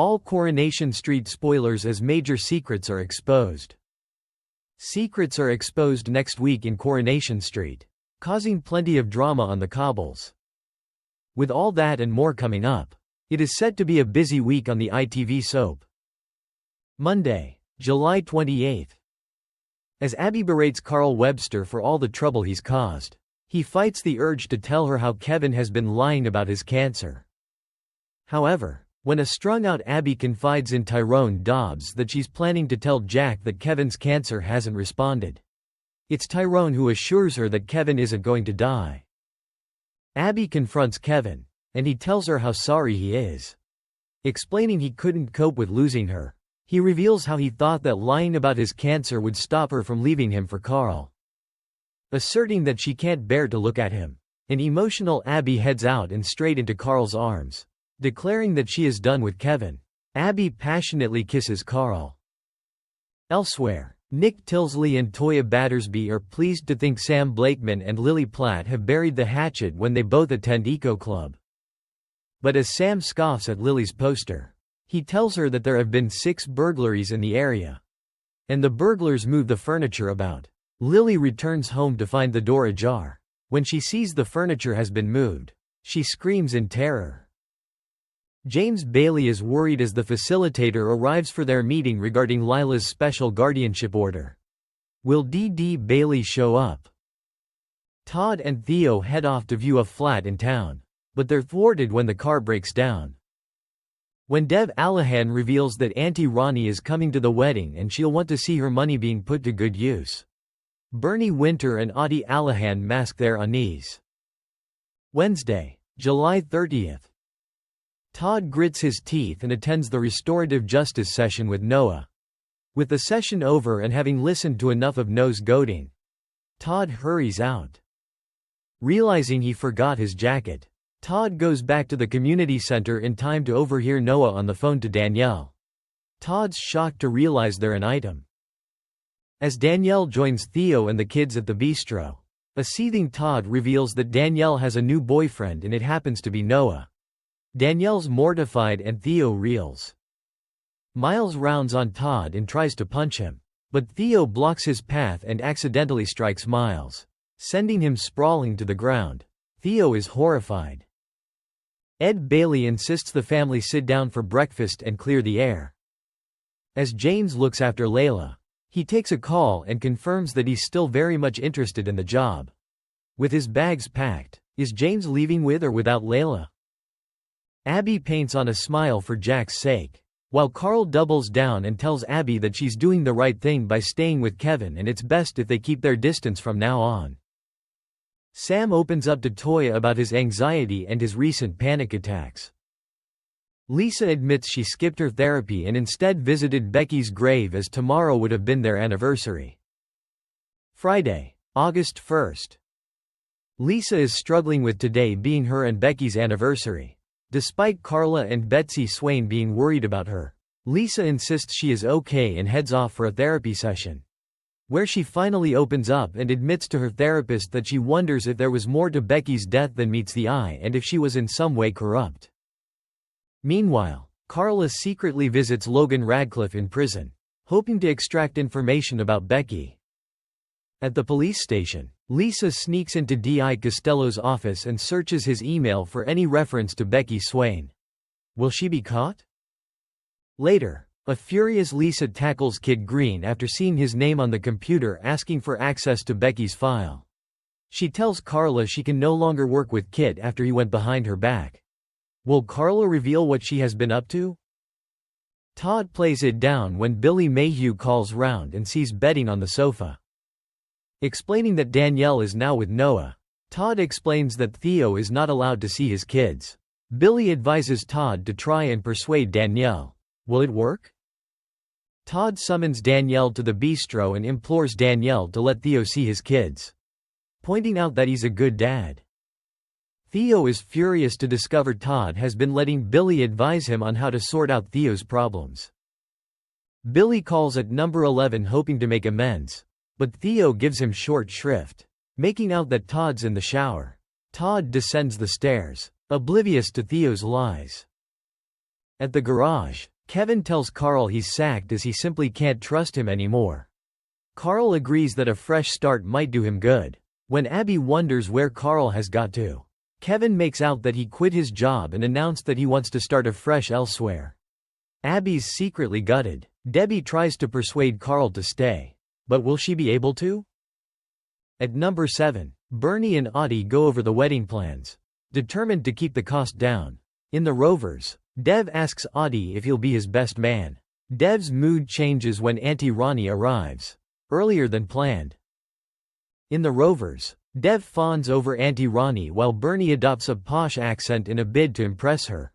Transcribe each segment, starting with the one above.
All Coronation Street spoilers as major secrets are exposed. Secrets are exposed next week in Coronation Street, causing plenty of drama on the cobbles. With all that and more coming up, it is set to be a busy week on the ITV soap. Monday, July 28. As Abby berates Carl Webster for all the trouble he's caused, he fights the urge to tell her how Kevin has been lying about his cancer. However, when a strung-out Abby confides in Tyrone Dobbs that she's planning to tell Jack that Kevin's cancer hasn't responded, it's Tyrone who assures her that Kevin isn't going to die. Abby confronts Kevin, and he tells her how sorry he is. Explaining he couldn't cope with losing her, he reveals how he thought that lying about his cancer would stop her from leaving him for Carl. Asserting that she can't bear to look at him, an emotional Abby heads out and straight into Carl's arms. Declaring that she is done with Kevin, Abby passionately kisses Carl. Elsewhere, Nick Tilsley and Toya Battersby are pleased to think Sam Blakeman and Lily Platt have buried the hatchet when they both attend Eco Club. But as Sam scoffs at Lily's poster, he tells her that there have been 6 burglaries in the area, and the burglars move the furniture about. Lily returns home to find the door ajar. When she sees the furniture has been moved, she screams in terror. James Bailey is worried as the facilitator arrives for their meeting regarding Lila's special guardianship order. Will D.D. Bailey show up? Todd and Theo head off to view a flat in town, but they're thwarted when the car breaks down. When Dev Allahan reveals that Auntie Ronnie is coming to the wedding and she'll want to see her money being put to good use, Bernie Winter and Audie Allahan mask their unease. Wednesday, July 30th. Todd grits his teeth and attends the restorative justice session with Noah. With the session over and having listened to enough of Noah's goading, Todd hurries out. Realizing he forgot his jacket, Todd goes back to the community center in time to overhear Noah on the phone to Danielle. Todd's shocked to realize they're an item. As Danielle joins Theo and the kids at the bistro, a seething Todd reveals that Danielle has a new boyfriend and it happens to be Noah. Danielle's mortified and Theo reels. Miles rounds on Todd and tries to punch him, but Theo blocks his path and accidentally strikes Miles, sending him sprawling to the ground. Theo is horrified. Ed Bailey insists the family sit down for breakfast and clear the air. As James looks after Layla, he takes a call and confirms that he's still very much interested in the job. With his bags packed, is James leaving with or without Layla? Abby paints on a smile for Jack's sake, while Carl doubles down and tells Abby that she's doing the right thing by staying with Kevin and it's best if they keep their distance from now on. Sam opens up to Toya about his anxiety and his recent panic attacks. Lisa admits she skipped her therapy and instead visited Becky's grave as tomorrow would have been their anniversary. Friday, August 1st. Lisa is struggling with today being her and Becky's anniversary. Despite Carla and Betsy Swain being worried about her, Lisa insists she is okay and heads off for a therapy session, where she finally opens up and admits to her therapist that she wonders if there was more to Becky's death than meets the eye and if she was in some way corrupt. Meanwhile, Carla secretly visits Logan Radcliffe in prison, hoping to extract information about Becky. At the police station, Lisa sneaks into D.I. Costello's office and searches his email for any reference to Becky Swain. Will she be caught? Later, a furious Lisa tackles Kid Green after seeing his name on the computer asking for access to Becky's file. She tells Carla she can no longer work with Kid after he went behind her back. Will Carla reveal what she has been up to? Todd plays it down when Billy Mayhew calls round and sees bedding on the sofa. Explaining that Danielle is now with Noah, Todd explains that Theo is not allowed to see his kids. Billy advises Todd to try and persuade Danielle. Will it work? Todd summons Danielle to the bistro and implores Danielle to let Theo see his kids, pointing out that he's a good dad. Theo is furious to discover Todd has been letting Billy advise him on how to sort out Theo's problems. Billy calls at number 11 hoping to make amends, but Theo gives him short shrift, making out that Todd's in the shower. Todd descends the stairs, oblivious to Theo's lies. At the garage, Kevin tells Carl he's sacked as he simply can't trust him anymore. Carl agrees that a fresh start might do him good. When Abby wonders where Carl has got to, Kevin makes out that he quit his job and announced that he wants to start afresh elsewhere. Abby's secretly gutted. Debbie tries to persuade Carl to stay. But will she be able to? At number 7, Bernie and Audie go over the wedding plans, determined to keep the cost down. In the Rovers, Dev asks Audie if he'll be his best man. Dev's mood changes when Auntie Ronnie arrives, earlier than planned. In the Rovers, Dev fawns over Auntie Ronnie while Bernie adopts a posh accent in a bid to impress her.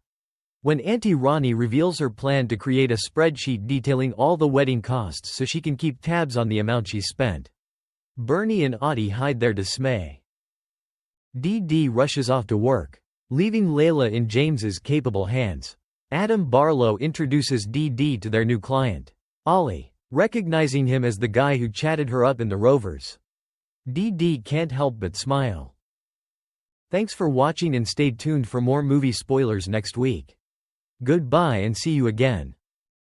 When Auntie Ronnie reveals her plan to create a spreadsheet detailing all the wedding costs so she can keep tabs on the amount she spent, Bernie and Audie hide their dismay. Dee Dee rushes off to work, leaving Layla in James's capable hands. Adam Barlow introduces Dee Dee to their new client, Ollie, recognizing him as the guy who chatted her up in the Rovers. Dee Dee can't help but smile. Thanks for watching and stay tuned for more movie spoilers next week. Goodbye and see you again.